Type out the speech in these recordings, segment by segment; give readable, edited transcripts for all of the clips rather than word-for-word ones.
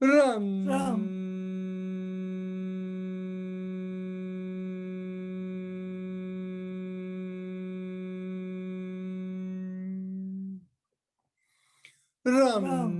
Ram. Ram. Ram.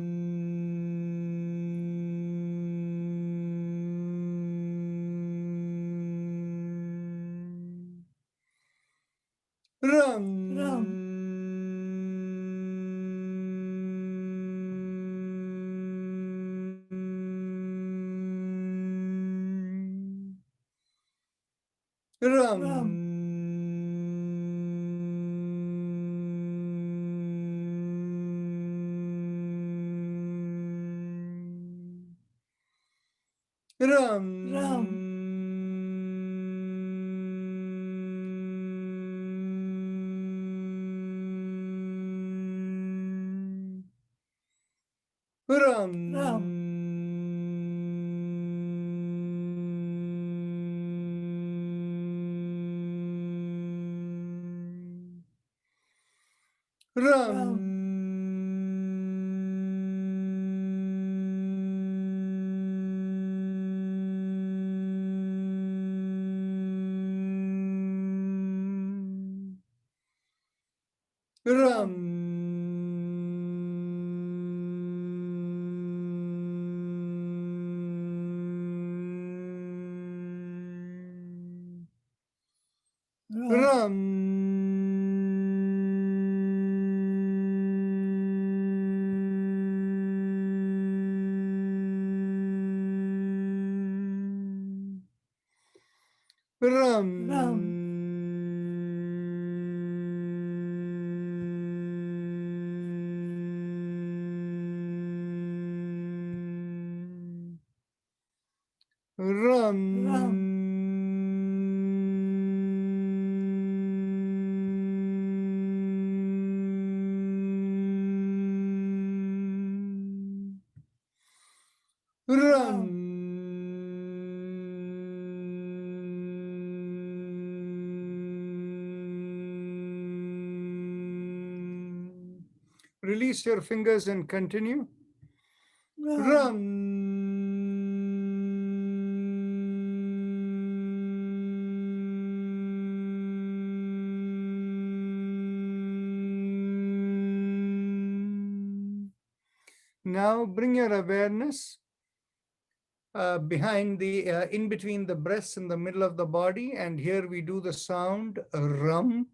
Ram. Ram. Ram. Release your fingers and continue. Now bring your awareness behind the, in between the breasts in the middle of the body. And here we do the sound yum.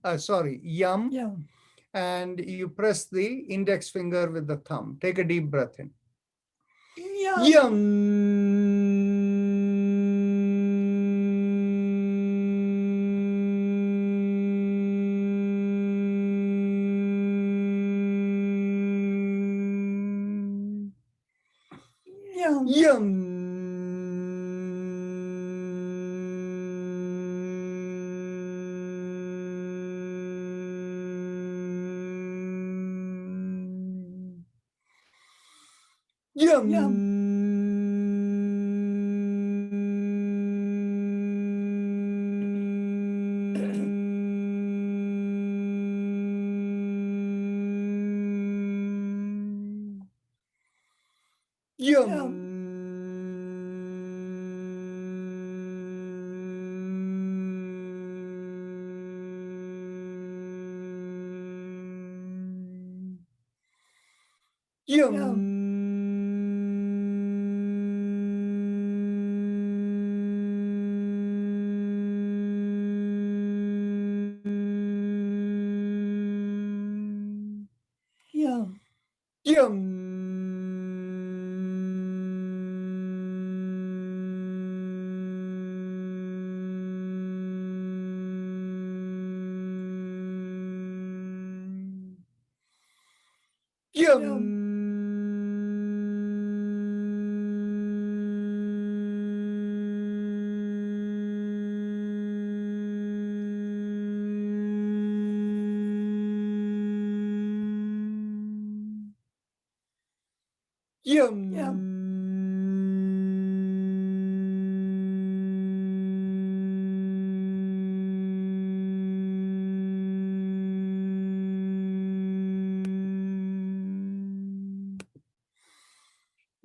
Yum. And you press the index finger with the thumb. Take a deep breath in. Yum.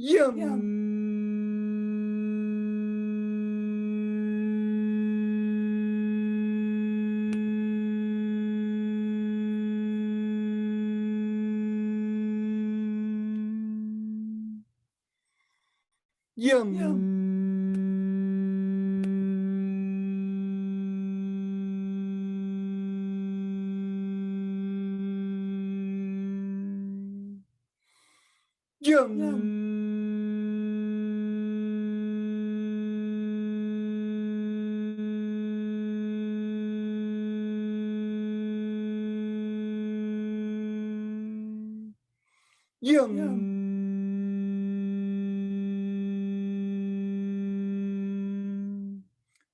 Yum. Yum. Yum. Yum.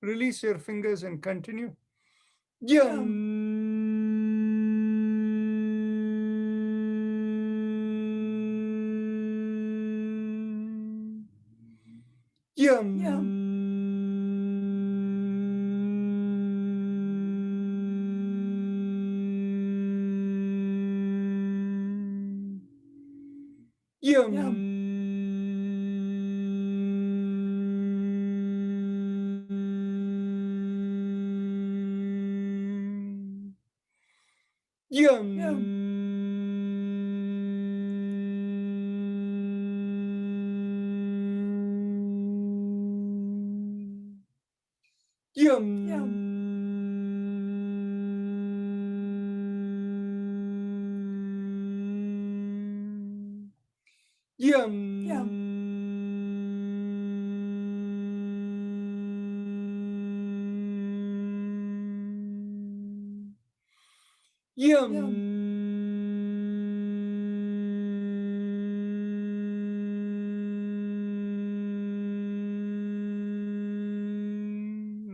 Release your fingers and continue. Yum.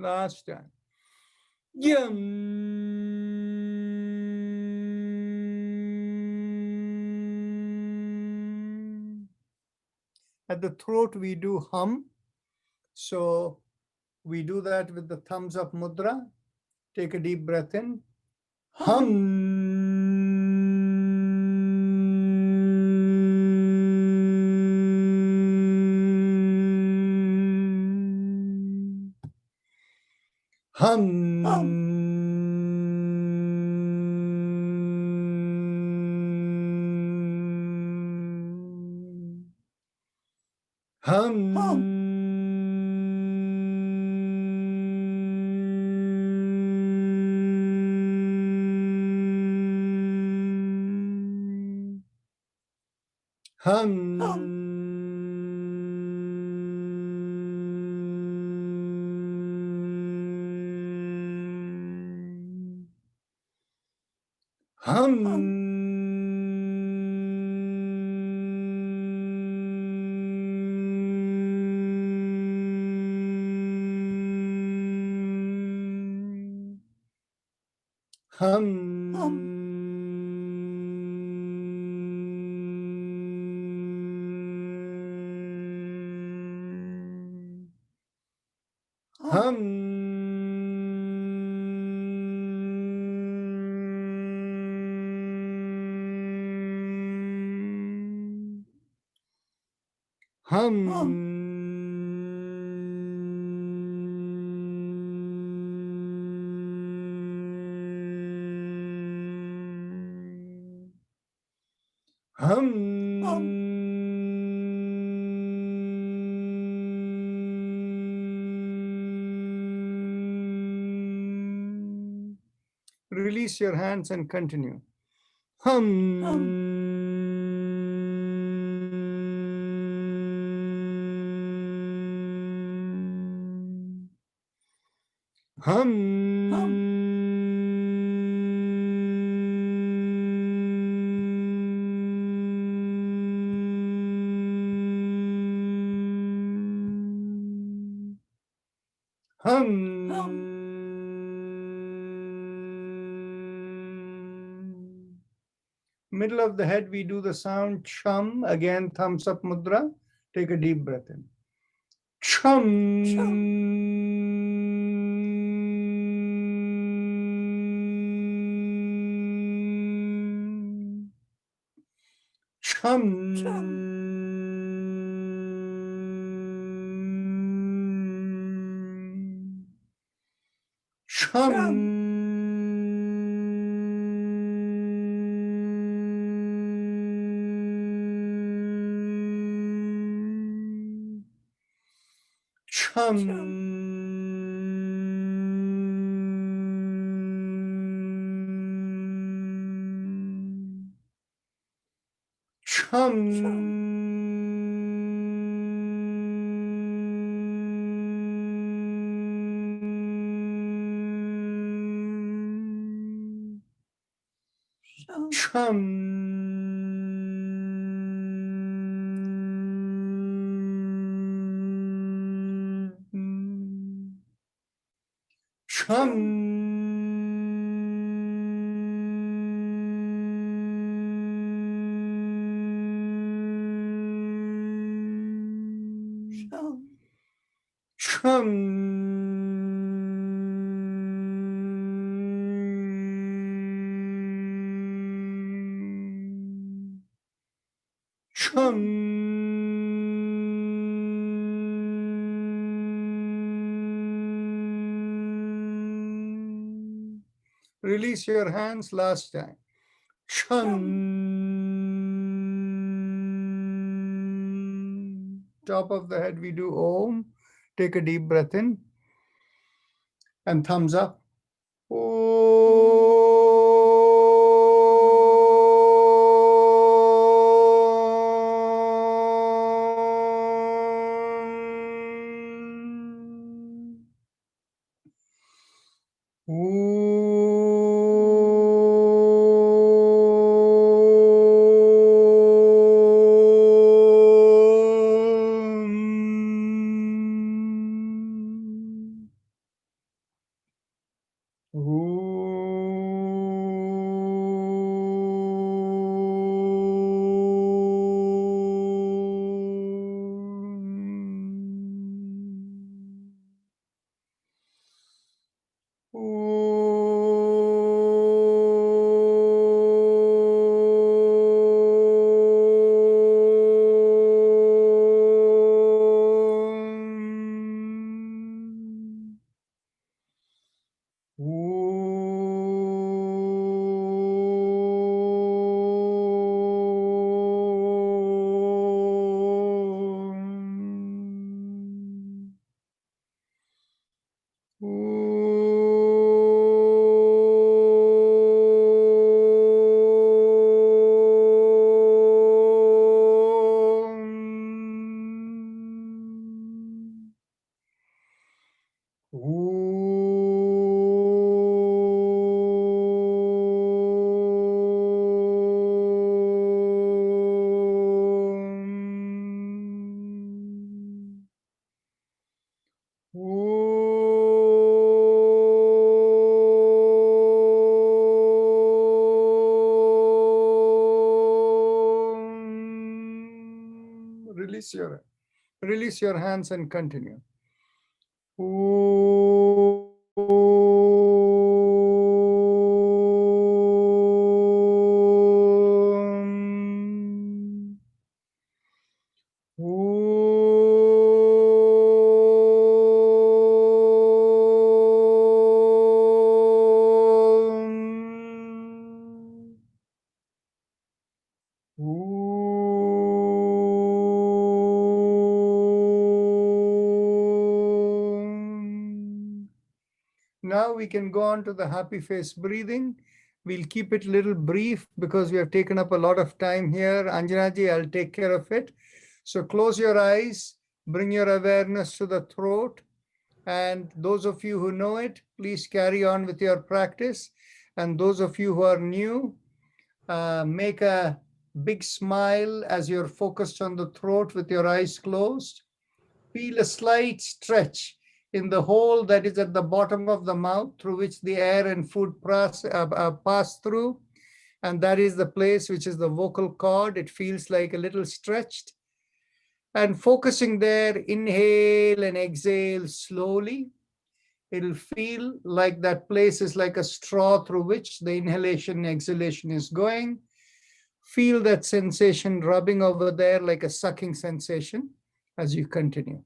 Last time. At the throat, we do hum. So we do that with the thumbs up mudra. Take a deep breath in. Hum. Release your hands and continue. Middle of the head, we do the sound chum. Again, thumbs up mudra. Take a deep breath in. Chum. Chum. Chum. Release your hands last time. Top of the head, we do Om. Take a deep breath in. And thumbs up. Release your hands and continue. Now we can go on to the happy face breathing. We'll keep it a little brief because we have taken up a lot of time here. Anjanaji, I'll take care of it. So close your eyes, bring your awareness to the throat. And those of you who know it, please carry on with your practice. And those of you who are new, make a big smile as you're focused on the throat with your eyes closed. Feel a slight stretch in the hole that is at the bottom of the mouth through which the air and food pass through. And that is the place which is the vocal cord. It feels like a little stretched. And focusing there, inhale and exhale slowly. It'll feel like that place is like a straw through which the inhalation and exhalation is going. Feel that sensation rubbing over there like a sucking sensation as you continue.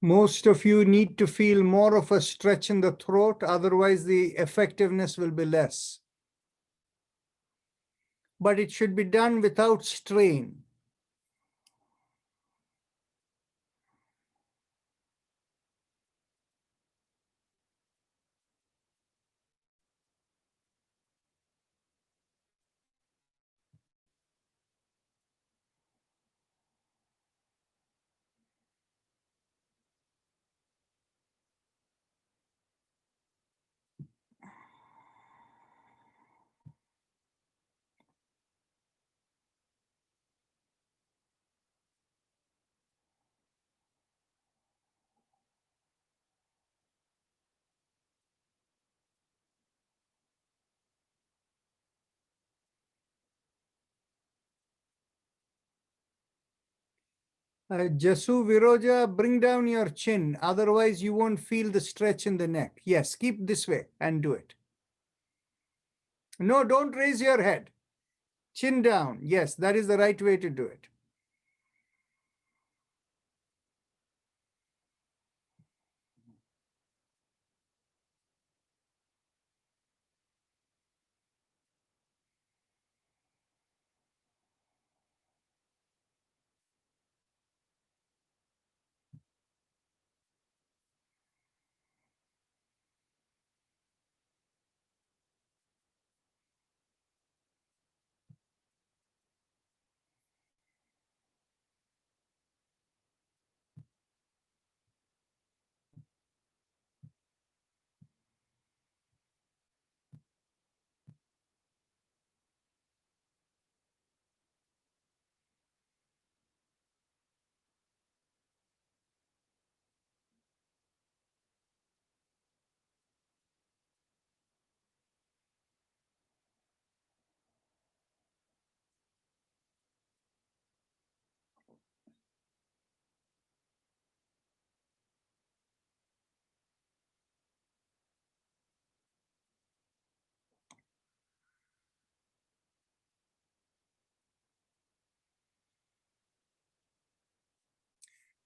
Most of you need to feel more of a stretch in the throat, otherwise the effectiveness will be less. But it should be done without strain. Jasu Viroja, bring down your chin. Otherwise, you won't feel the stretch in the neck. Yes, keep this way and do it. No, don't raise your head. Chin down. Yes, that is the right way to do it.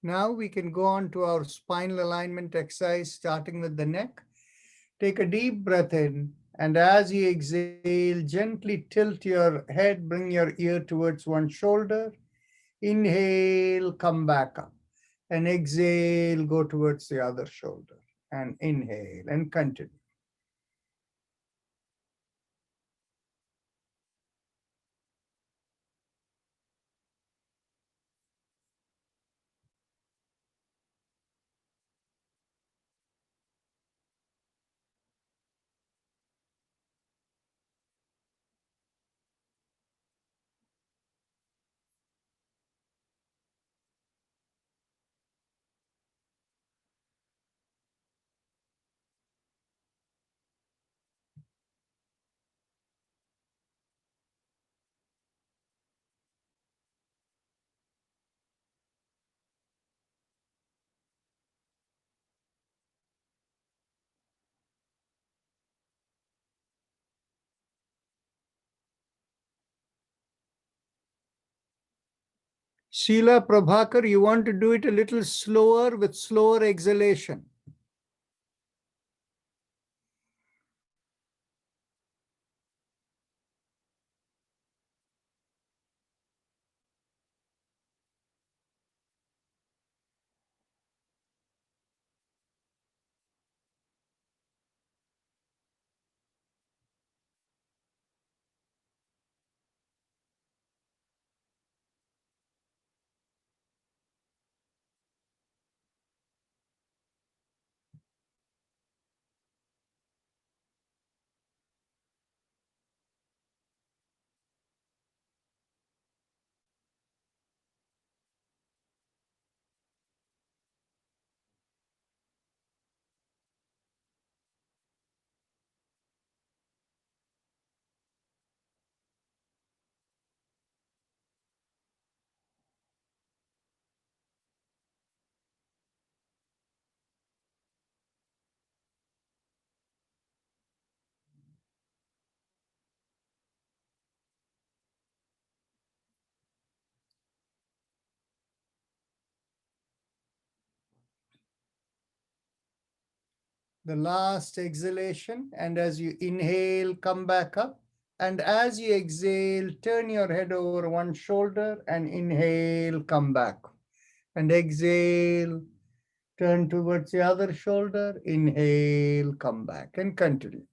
Now we can go on to our spinal alignment exercise, starting with the neck. Take a deep breath in, and as you exhale, gently tilt your head, bring your ear towards one shoulder. Inhale, come back up. And exhale, go towards the other shoulder. and inhale and continue. Sheila Prabhakar, you want to do it a little slower with slower exhalation. The last exhalation, and as you inhale, come back up. And as you exhale, turn your head over one shoulder and inhale, come back. And exhale, turn towards the other shoulder, inhale, come back, and continue.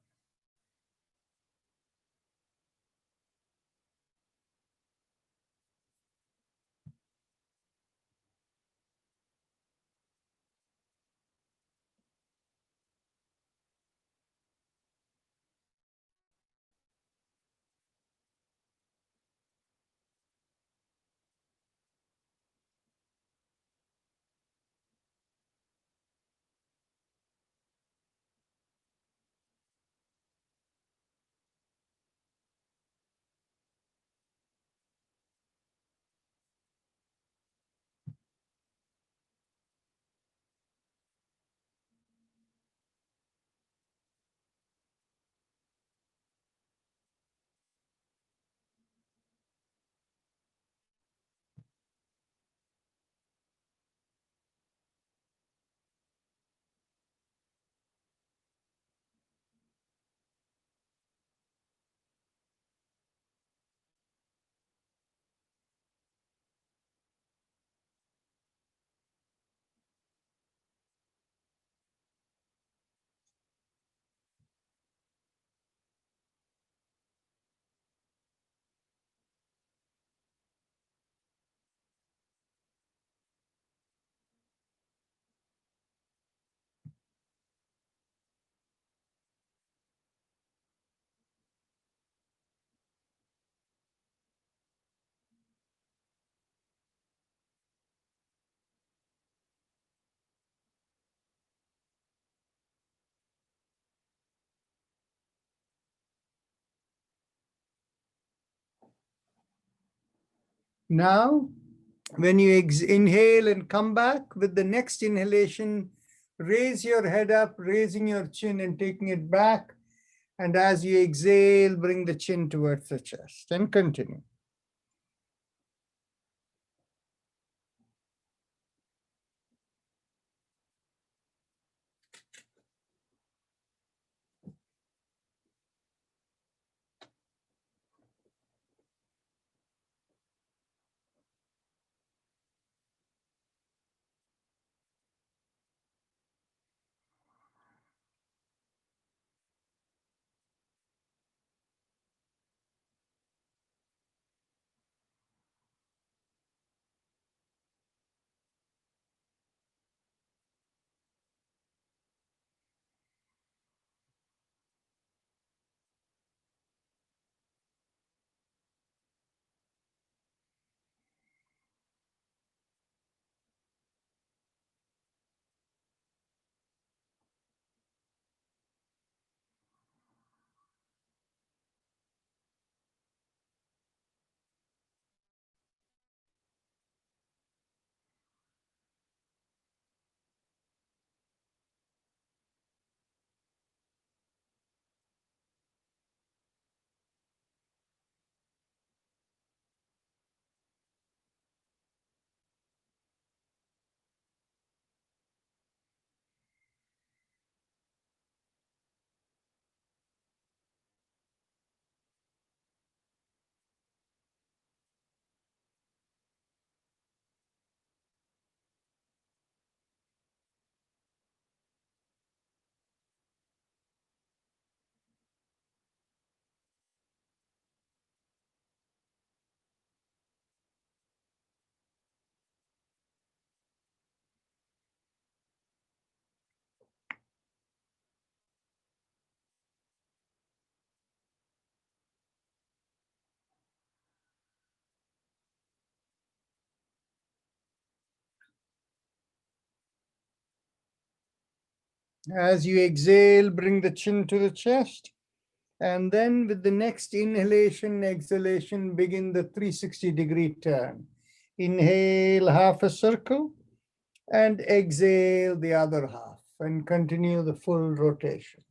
Now, when you inhale and come back with the next inhalation, raise your head up, raising your chin and taking it back. And as you exhale, bring the chin towards the chest and continue. As you exhale, bring the chin to the chest. And then with the next inhalation, exhalation, begin the 360-degree turn. Inhale half a circle and exhale the other half and continue the full rotation.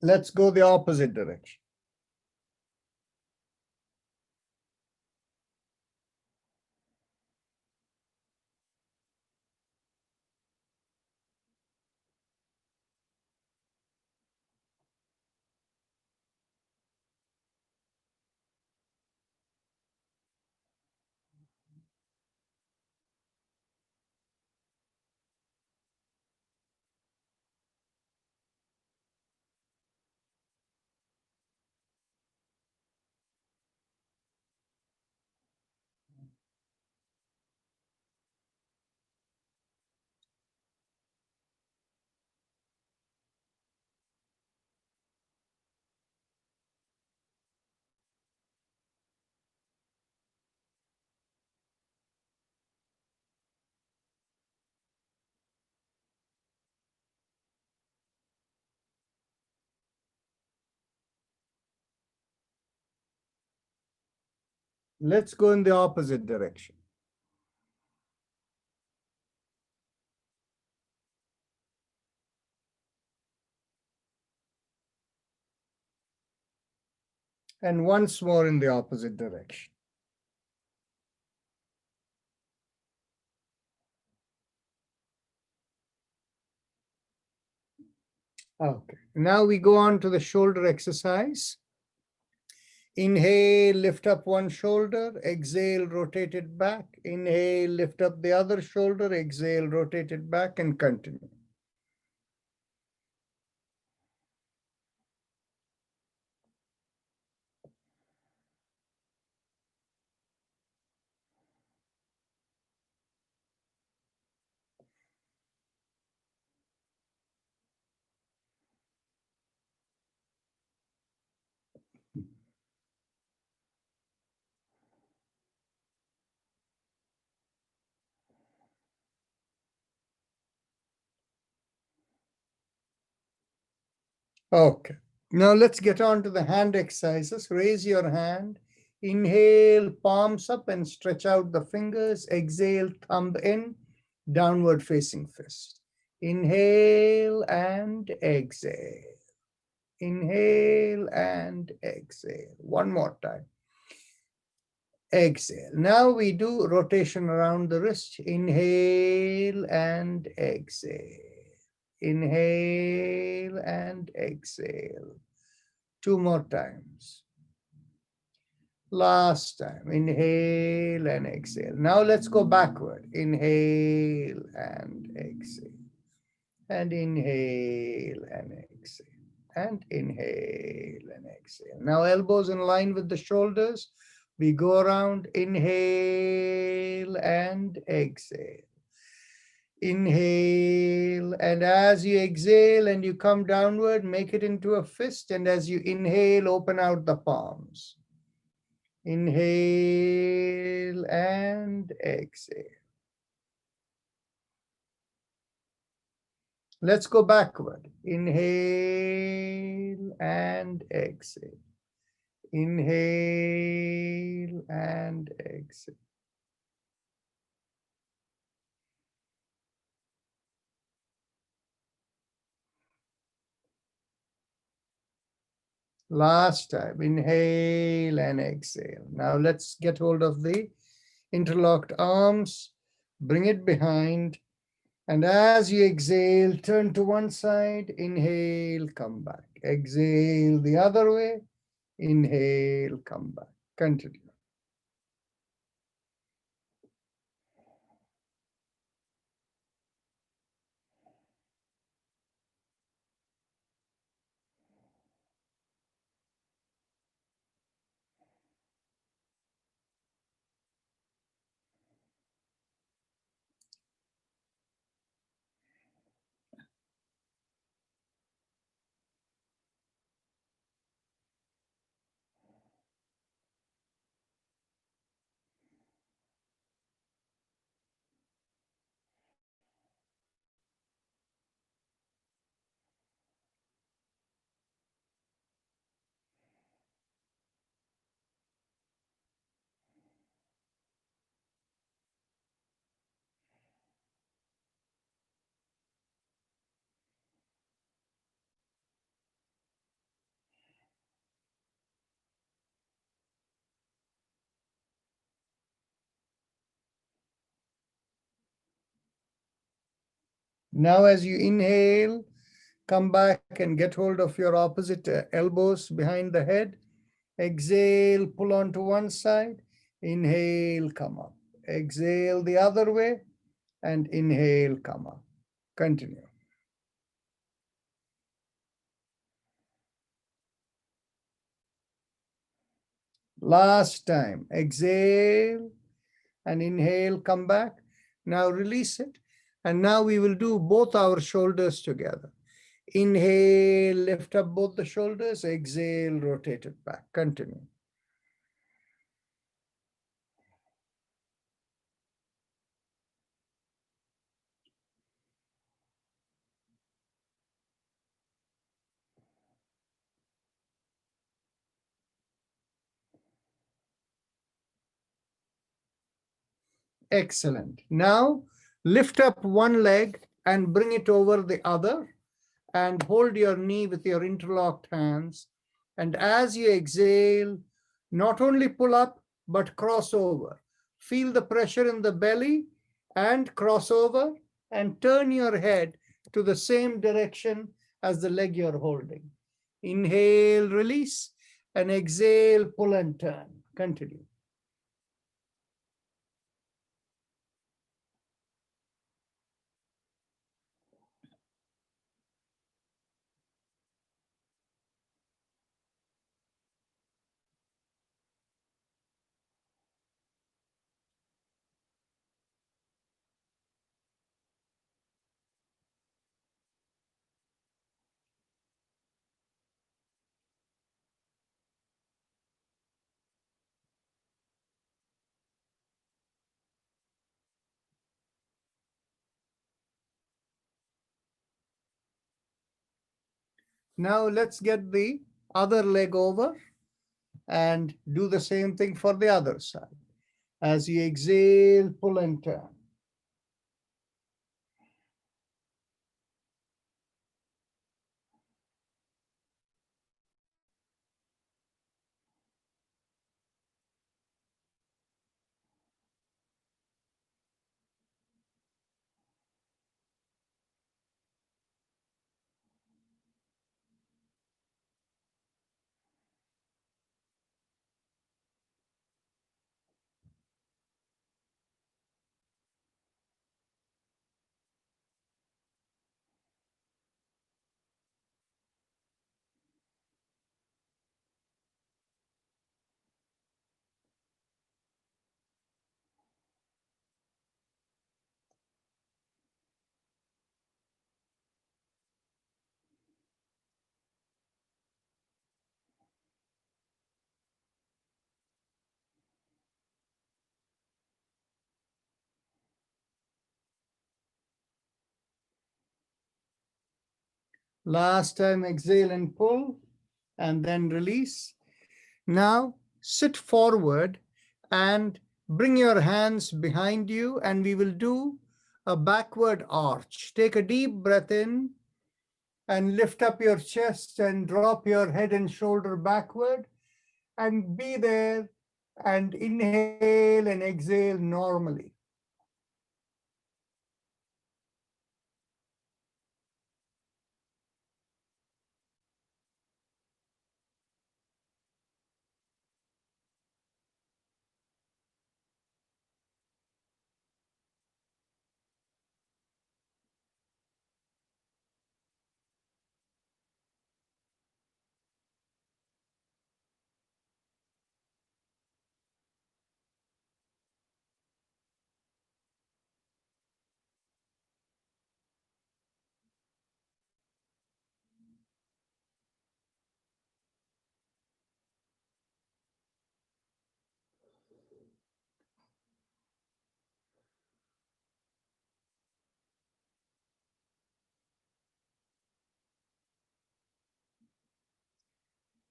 Let's go the opposite direction. Let's go in the opposite direction. And once more in the opposite direction. Okay, now we go on to the shoulder exercise. Inhale, lift up one shoulder, exhale, rotate it back. Inhale, lift up the other shoulder, exhale, rotate it back, and continue. Okay, now let's get on to the hand exercises. Raise your hand. Inhale, palms up and stretch out the fingers. Exhale, thumb in, downward facing fist. Inhale and exhale. Inhale and exhale. One more time. Exhale. Now we do rotation around the wrist. Inhale and exhale. Inhale and exhale. Two more times. Last time. Inhale and exhale. Now let's go backward. Inhale and exhale. And inhale and exhale. And inhale and exhale. Now elbows in line with the shoulders. We go around. Inhale and exhale. Inhale, and as you exhale and you come downward, make it into a fist, and as you inhale, open out the palms. Inhale and exhale. Let's go backward. Inhale and exhale. Inhale and exhale. Last time, inhale and exhale. Now let's get hold of the interlocked arms, bring it behind, and as you exhale, turn to one side, inhale, come back. Exhale the other way, inhale, come back. Continue. Now as you inhale, come back and get hold of your opposite elbows behind the head. Exhale, pull onto one side. Inhale, come up. Exhale the other way and inhale, come up. Continue. Last time, exhale and inhale, come back. Now release it. And now we will do both our shoulders together. Inhale, lift up both the shoulders. Exhale, rotate it back. Continue. Excellent. Now lift up one leg and bring it over the other and hold your knee with your interlocked hands. And as you exhale, not only pull up, but cross over. Feel the pressure in the belly and cross over and turn your head to the same direction as the leg you're holding. Inhale, release, and exhale, pull and turn. Continue. Now let's get the other leg over and do the same thing for the other side. As you exhale, pull and turn. Last time, exhale and pull, and then release. Now sit forward and bring your hands behind you, and we will do a backward arch. Take a deep breath in and lift up your chest and drop your head and shoulder backward and be there and inhale and exhale normally.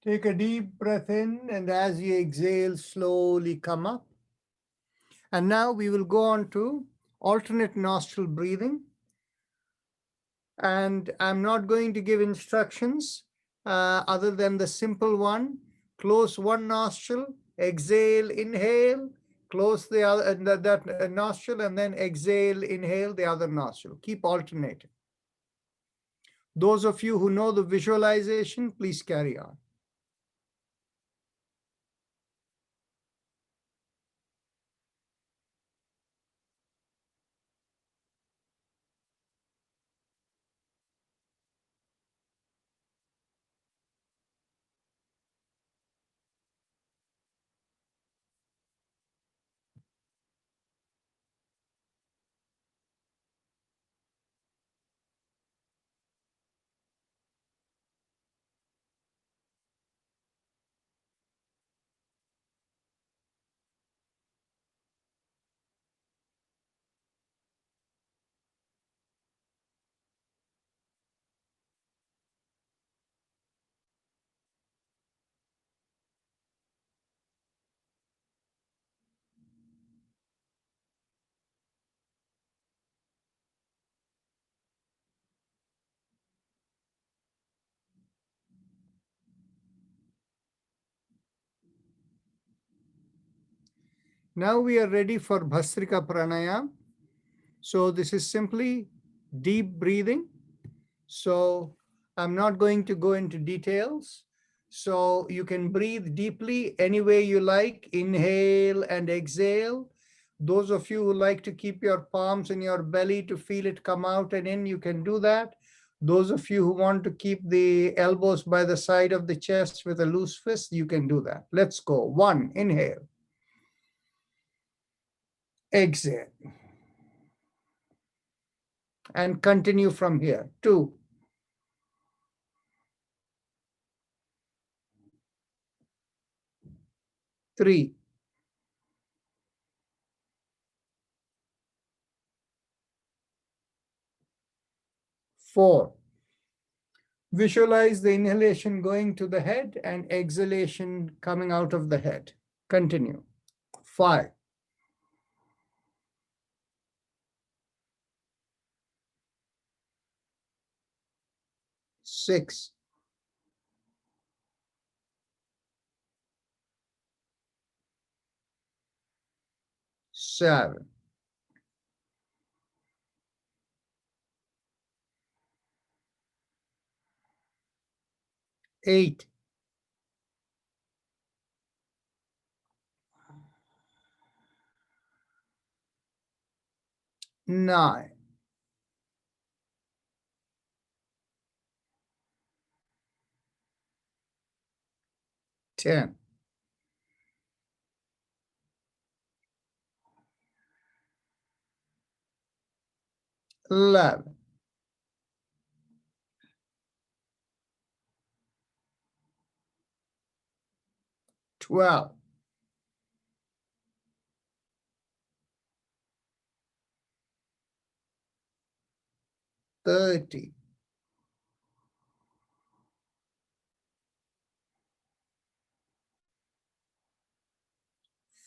Take a deep breath in, and as you exhale, slowly come up. And now we will go on to alternate nostril breathing. And I'm not going to give instructions other than the simple one. Close one nostril, exhale, inhale, close the other that nostril, and then exhale, inhale the other nostril. Keep alternating. Those of you who know the visualization, please carry on. Now we are ready for Bhastrika Pranayam. So this is simply deep breathing. So I'm not going to go into details. So you can breathe deeply any way you like, inhale and exhale. Those of you who like to keep your palms in your belly to feel it come out and in, you can do that. Those of you who want to keep the elbows by the side of the chest with a loose fist, you can do that. Let's go. 1, inhale. Exhale. And continue from here. 2, 3, 4. Visualize the inhalation going to the head and exhalation coming out of the head. Continue. 5, 6, 7, 8, 9, 10, 11, 12, 13, 14,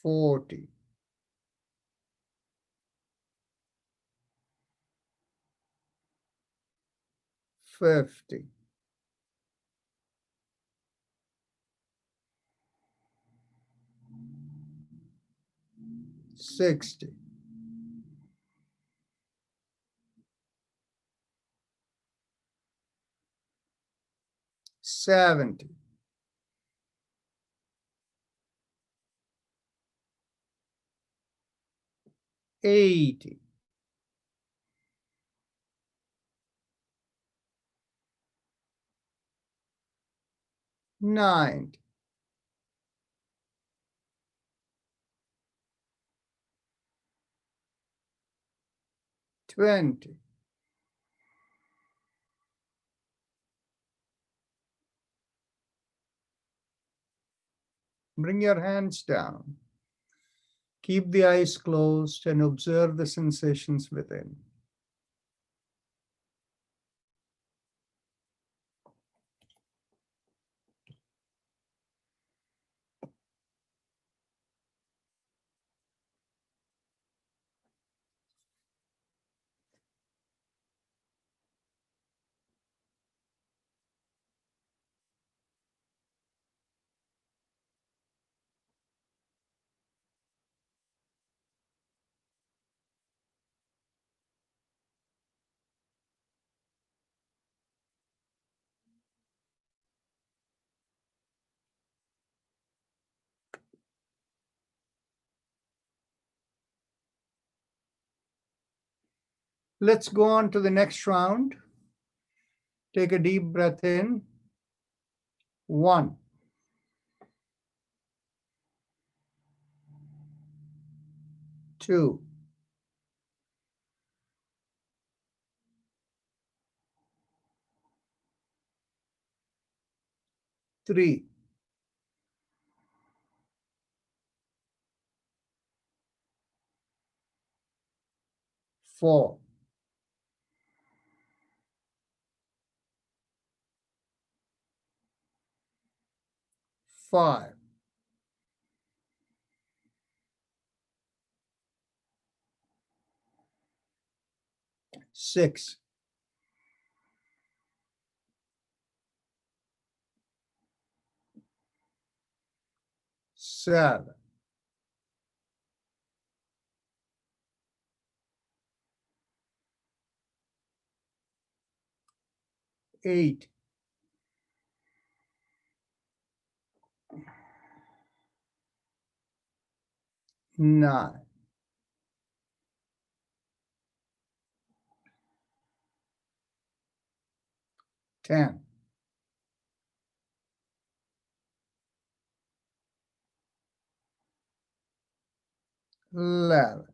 40. 50. 60. 70. 80. 90. 20. 'Bring your hands down. Keep the eyes closed and observe the sensations within. Let's go on to the next round. Take a deep breath in. 1. 2. 3. 4. 5. 6. 7. 8. 9. 10. 11.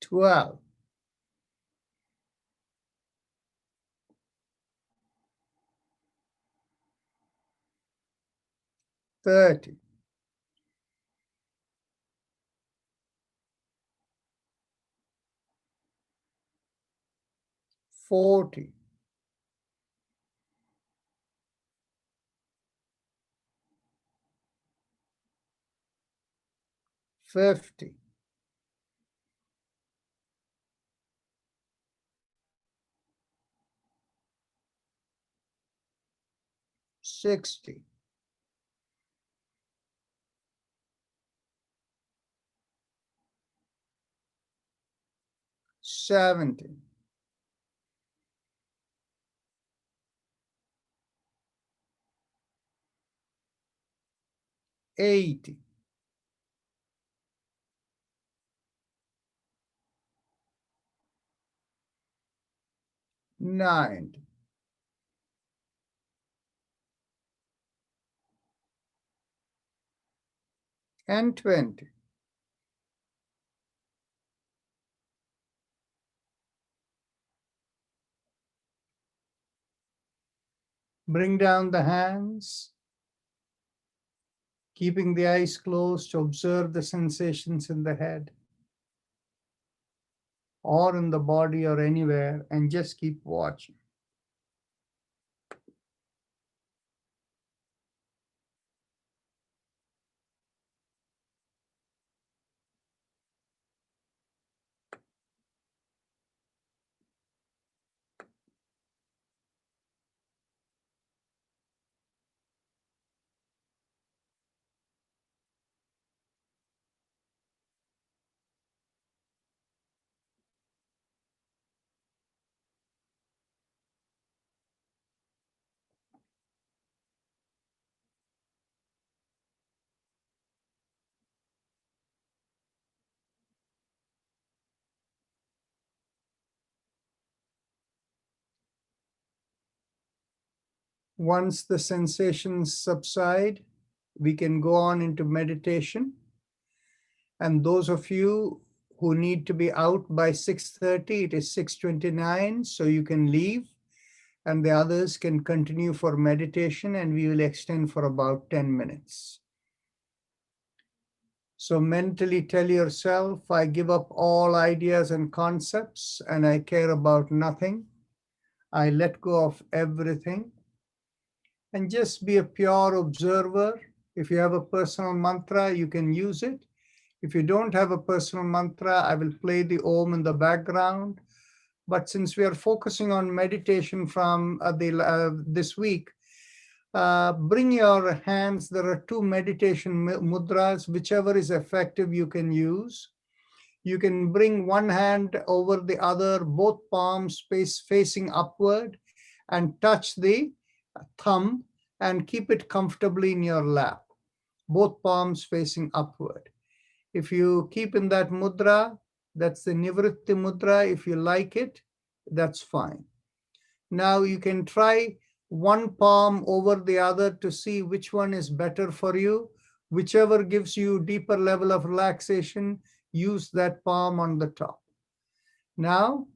12. 30. 40. 50. 60. 70. 80. 90. And 20. Bring down the hands, keeping the eyes closed to observe the sensations in the head or in the body or anywhere, and just keep watching. Once the sensations subside, we can go on into meditation. And those of you who need to be out by 6:30, it is 6:29, so you can leave. And the others can continue for meditation, and we will extend for about 10 minutes. So mentally tell yourself, I give up all ideas and concepts, and I care about nothing. I let go of everything. And just be a pure observer. If you have a personal mantra, you can use it. If you don't have a personal mantra, I will play the Om in the background. But since we are focusing on meditation from this week, bring your hands. There are two meditation mudras, whichever is effective you can use. You can bring one hand over the other, both palms facing upward, and touch the thumb and keep it comfortably in your lap, both palms facing upward. If you keep in that mudra, that's the Nivritti mudra. If you like it, that's fine. Now you can try one palm over the other to see which one is better for you. Whichever gives you deeper level of relaxation, use that palm on the top. Now,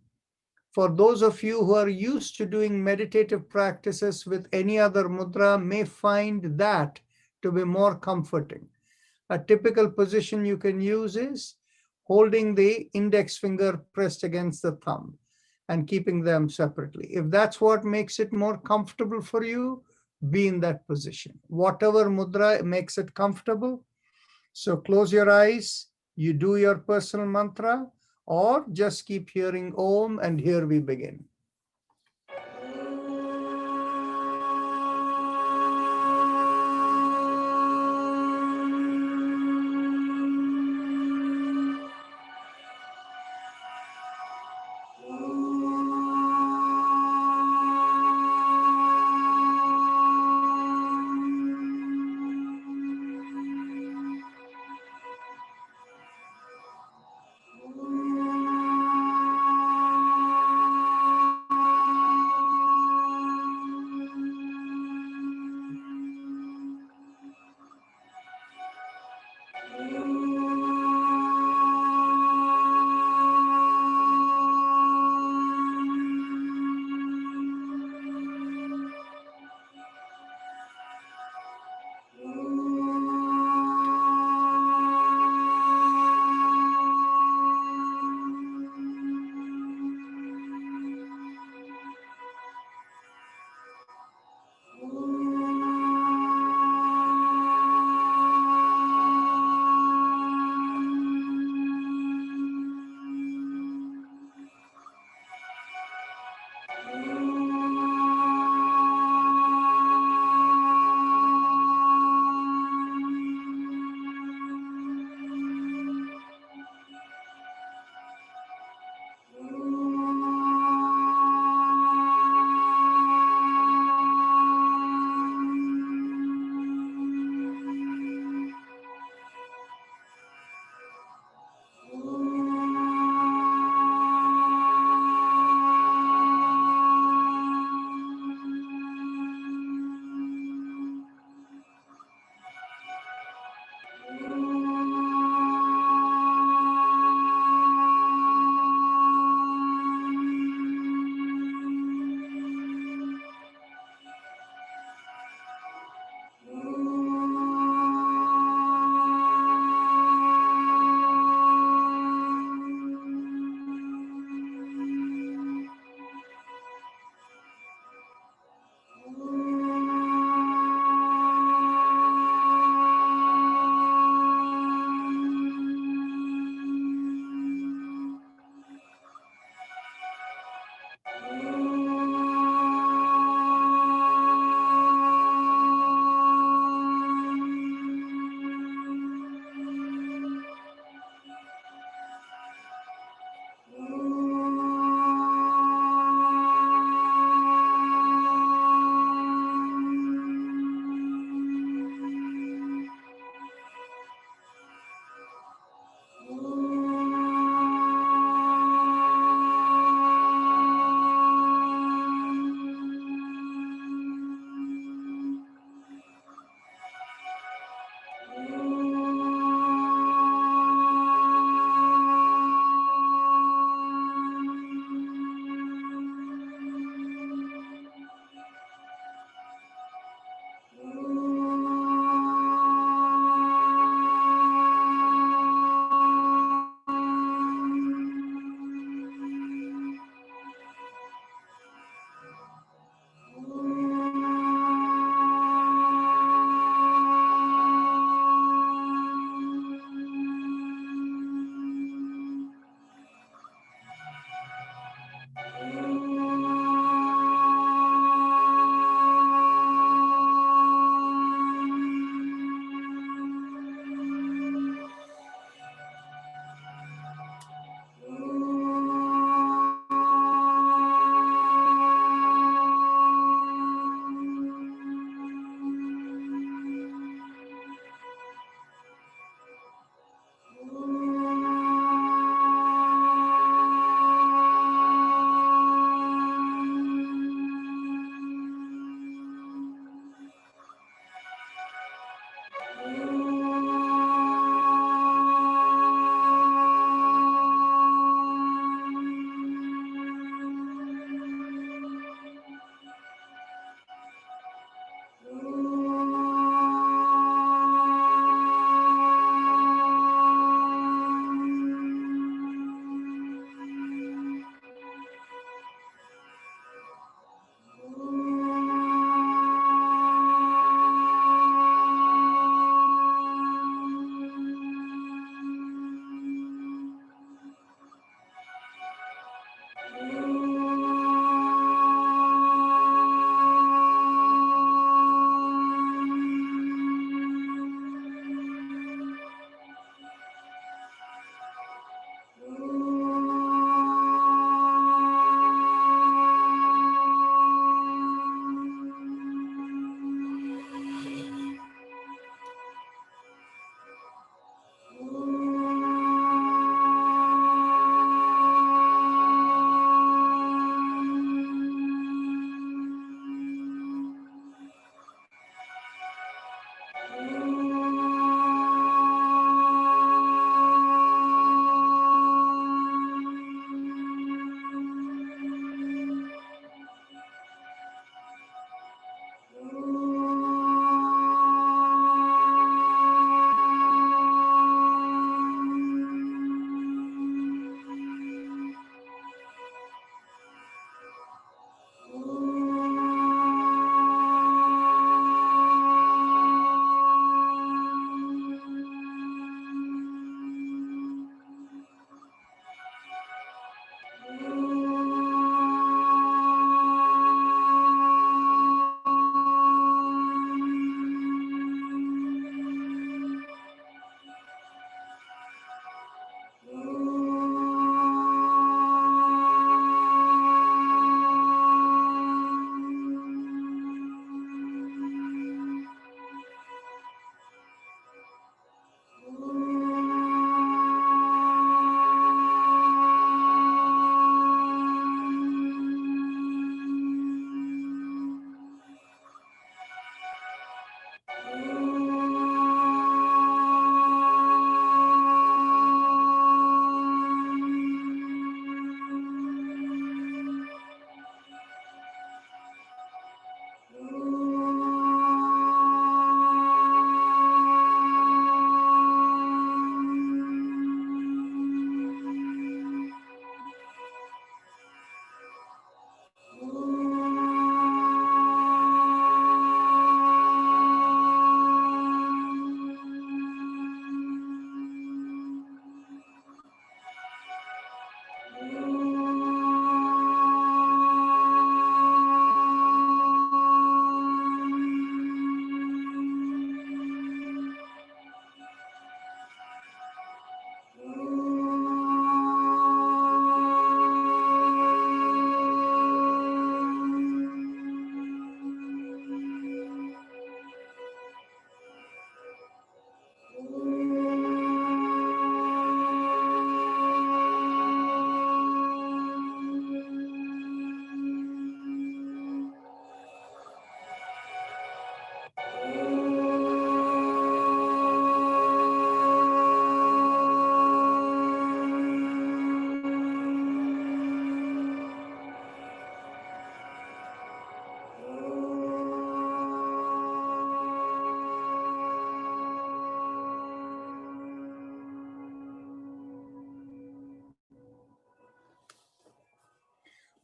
for those of you who are used to doing meditative practices with any other mudra, may find that to be more comforting. A typical position you can use is holding the index finger pressed against the thumb and keeping them separately. If that's what makes it more comfortable for you, be in that position. Whatever mudra makes it comfortable. So close your eyes, you do your personal mantra, or just keep hearing Om, and here we begin.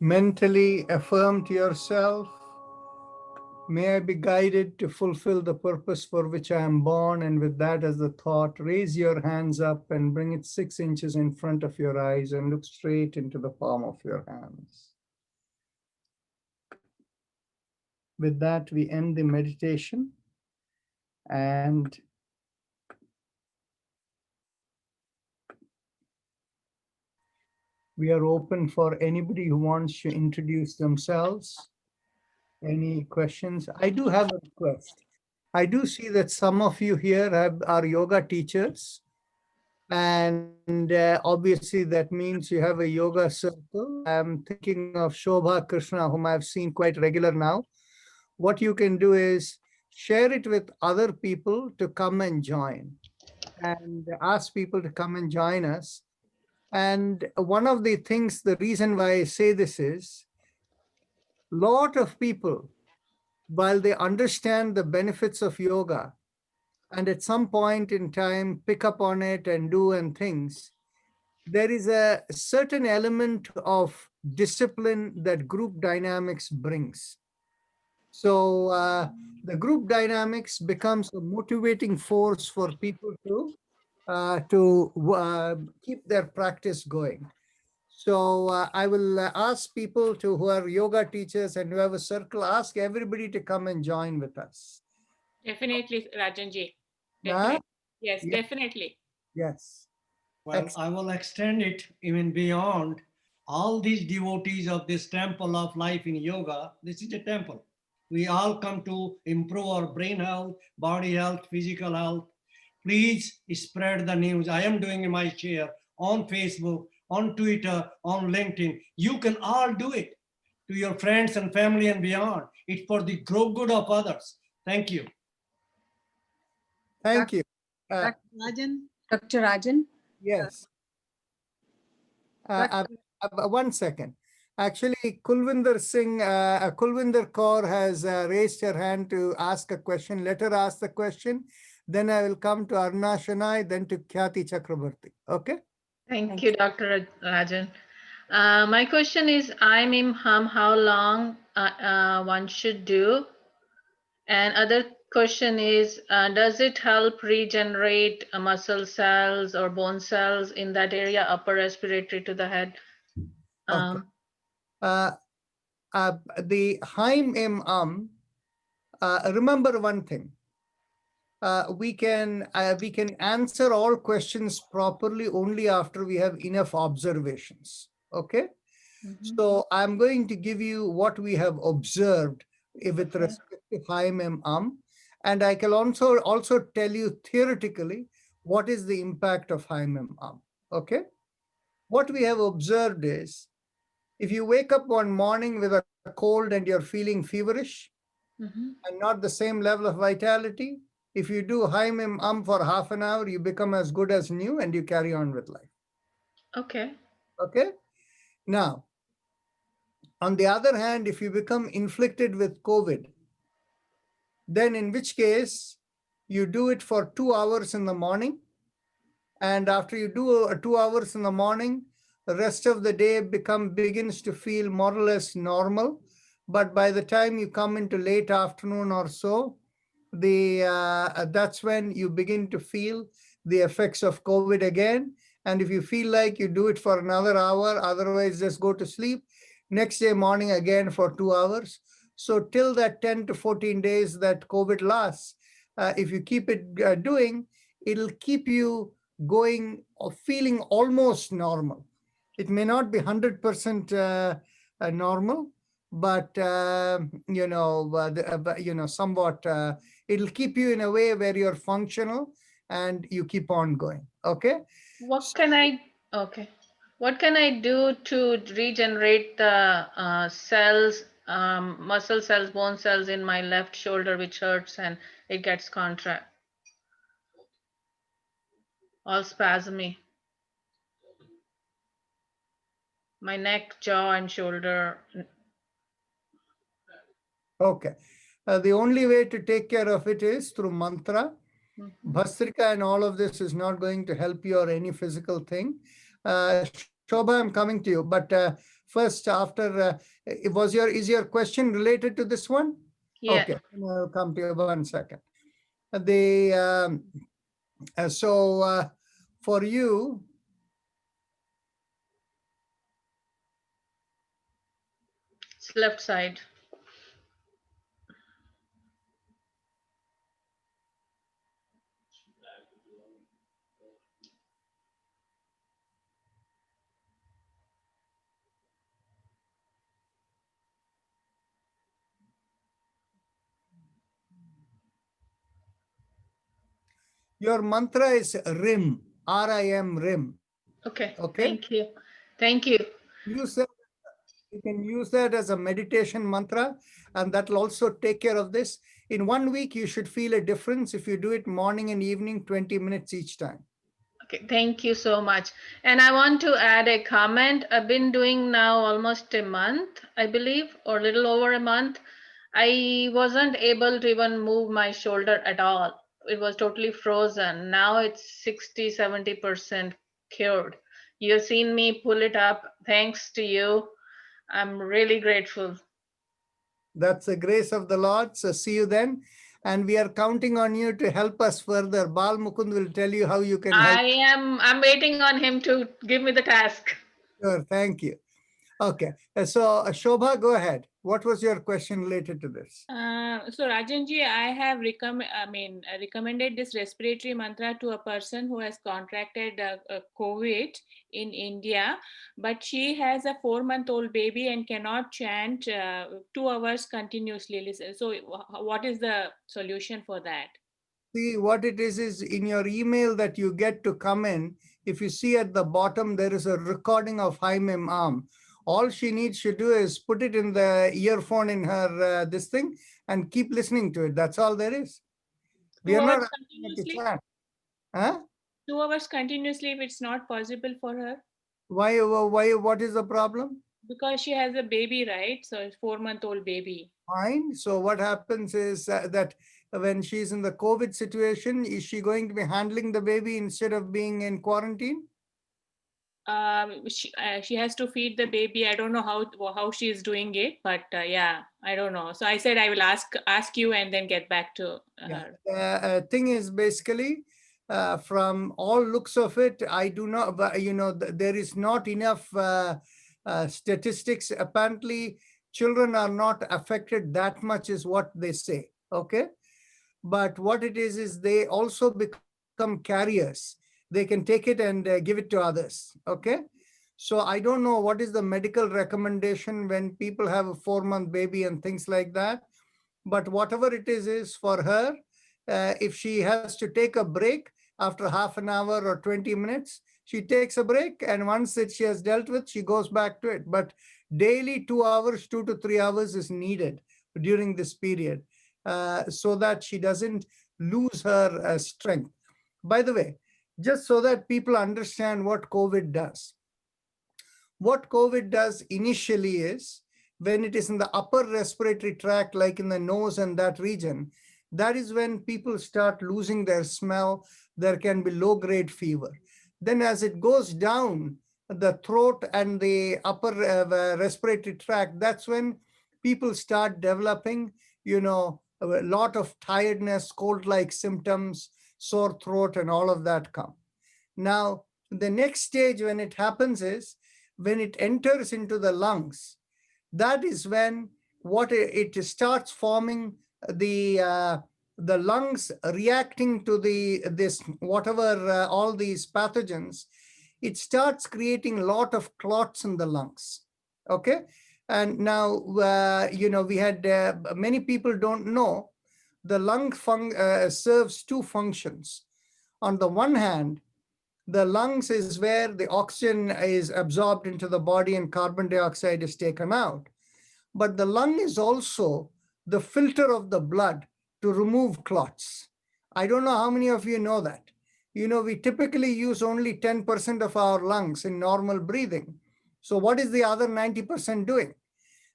Mentally affirm to yourself, may I be guided to fulfill the purpose for which I am born. And with that as the thought, raise your hands up and bring it 6 inches in front of your eyes and look straight into the palm of your hands. With that, we end the meditation, and we are open for anybody who wants to introduce themselves. Any questions? I do have a request. I do see that some of you here are yoga teachers, and obviously that means you have a yoga circle. I'm thinking of Shobha Krishna, whom I've seen quite regular now. What you can do is share it with other people to come and join, and ask people to come and join us. And one of the things, the reason why I say this is, lot of people, while they understand the benefits of yoga, and at some point in time pick up on it and do and things, there is a certain element of discipline that group dynamics brings. So the group dynamics becomes a motivating force for people to keep their practice going. So I will ask people who are yoga teachers and who have a circle, ask everybody to come and join with us. Definitely, Rajanji. Nah? Definitely. Yes, Yeah. definitely. Yes. Well, I will extend it even beyond all these devotees of this temple of life in yoga. This is a temple. We all come to improve our brain health, body health, physical health. Please spread the news. I am doing my share on Facebook, on Twitter, on LinkedIn. You can all do it to your friends and family and beyond. It's for the good of others. Thank you. Thank you. Dr. Rajan? Dr. Rajan? Yes. 1 second. Actually, Kulvinder Singh, Kulvinder Kaur has raised her hand to ask a question. Let her ask the question. Then I will come to Aruna Shanai, then to Khyati Chakrabarti. Okay? Thank you, Dr. Rajan. My question is, I'm in hum, how long one should do? And other question is, does it help regenerate muscle cells or bone cells in that area, upper respiratory to the head? Okay. The Haim Im remember one thing. We can answer all questions properly only after we have enough observations. Okay? So I'm going to give you what we have observed with respect to Haim Im, and I can also tell you theoretically what is the impact of Haim Im. Okay? What we have observed is, if you wake up one morning with a cold and you're feeling feverish and not the same level of vitality, if you do Haim Im for half an hour, you become as good as new and you carry on with life. Okay. Okay? Now, on the other hand, if you become inflicted with COVID, then in which case you do it for 2 hours in the morning. And after you do 2 hours in the morning, the rest of the day begins to feel more or less normal. But by the time you come into late afternoon or so, that's when you begin to feel the effects of COVID again. And if you feel like, you do it for another hour, otherwise just go to sleep. Next day morning again for 2 hours. So till that 10 to 14 days that COVID lasts, if you keep it doing, it'll keep you going or feeling almost normal. It may not be 100% normal, but somewhat it'll keep you in a way where you're functional and you keep on going. Okay. What can I do to regenerate the cells, muscle cells, bone cells in my left shoulder, which hurts and it gets contract, all spasmy? My neck, jaw, and shoulder. Okay. The only way to take care of it is through mantra. Bhastrika and all of this is not going to help you or any physical thing. Shobha, I'm coming to you, but first after, is your question related to this one? Yeah. Okay, I'll come to you 1 second. The, for you, It's left side. your mantra is RIM, R-I-M, RIM. Okay. Okay. Thank you. Thank you. Use that, you can use that as a meditation mantra, and that will also take care of this. In 1 week, you should feel a difference if you do it morning and evening, 20 minutes each time. Okay, thank you so much. And I want to add a comment. I've been doing now almost a month, I believe, or a little over a month. I wasn't able to even move my shoulder at all. It was totally frozen. Now it's 60, 70% cured. You've seen me pull it up. Thanks to you. I'm really grateful. That's the grace of the Lord. So see you then. And we are counting on you to help us further. Bal Mukund will tell you how you can help. I'm waiting on him to give me the task. Sure, thank you. Okay, so Shobha, go ahead. What was your question related to this? So Rajanji, I have recommended this respiratory mantra to a person who has contracted COVID in India, but she has a 4-month-old baby and cannot chant 2 hours continuously. Listen. So what is the solution for that? See, what it is in your email that you get to come in, if you see at the bottom, there is a recording of Haimim Am. All she needs to do is put it in the earphone in her this thing and keep listening to it. That's all there is. We 2 are hours not continuously? Huh? 2 hours continuously if it's not possible for her? Why, what is the problem? Because she has a baby, right? So it's 4-month-old baby. Fine. So what happens is that when she's in the COVID situation, is she going to be handling the baby instead of being in quarantine? She has to feed the baby. I don't know how she is doing it, but yeah, I don't know. So I said I will ask you and then get back to her. Thing is basically from all looks of it, I do not, there is not enough statistics. Apparently, children are not affected that much is what they say. Okay. But what it is they also become carriers. They can take it and give it to others. Okay. So I don't know what is the medical recommendation when people have a 4-month baby and things like that. But whatever it is for her, if she has to take a break after half an hour or 20 minutes, she takes a break. And once that she has dealt with, she goes back to it. But daily 2 hours, 2 to 3 hours is needed during this period so that she doesn't lose her strength. By the way, just so that people understand what COVID does. What COVID does initially is, when it is in the upper respiratory tract, like in the nose and that region, that is when people start losing their smell. There can be low-grade fever. Then as it goes down the throat and the upper respiratory tract, that's when people start developing, a lot of tiredness, cold-like symptoms, sore throat, and all of that come. Now, the next stage when it happens is, when it enters into the lungs, that is when it starts forming the lungs reacting to all these pathogens. It starts creating a lot of clots in the lungs. Okay. And now, we had many people don't know the lung serves 2 functions. On the one hand, the lungs is where the oxygen is absorbed into the body and carbon dioxide is taken out. But the lung is also the filter of the blood to remove clots. I don't know how many of you know that. We typically use only 10% of our lungs in normal breathing. So what is the other 90% doing?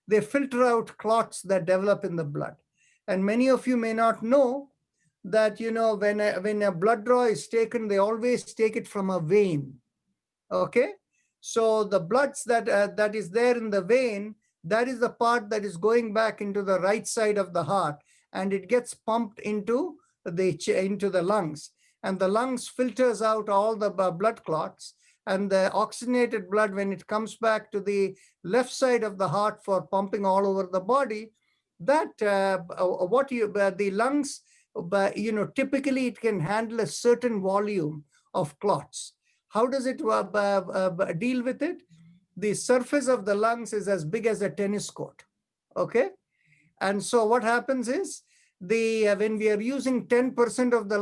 They filter out clots that develop in the blood. And many of you may not know that, when a blood draw is taken, they always take it from a vein. Okay. So the bloods that is there in the vein, that is the part that is going back into the right side of the heart, and it gets pumped into the lungs, and the lungs filters out all the blood clots, and the oxygenated blood, when it comes back to the left side of the heart for pumping all over the body, that the lungs, typically it can handle a certain volume of clots. How does it deal with it? The surface of the lungs is as big as a tennis court, okay? And so what happens is, when we are using 10% of the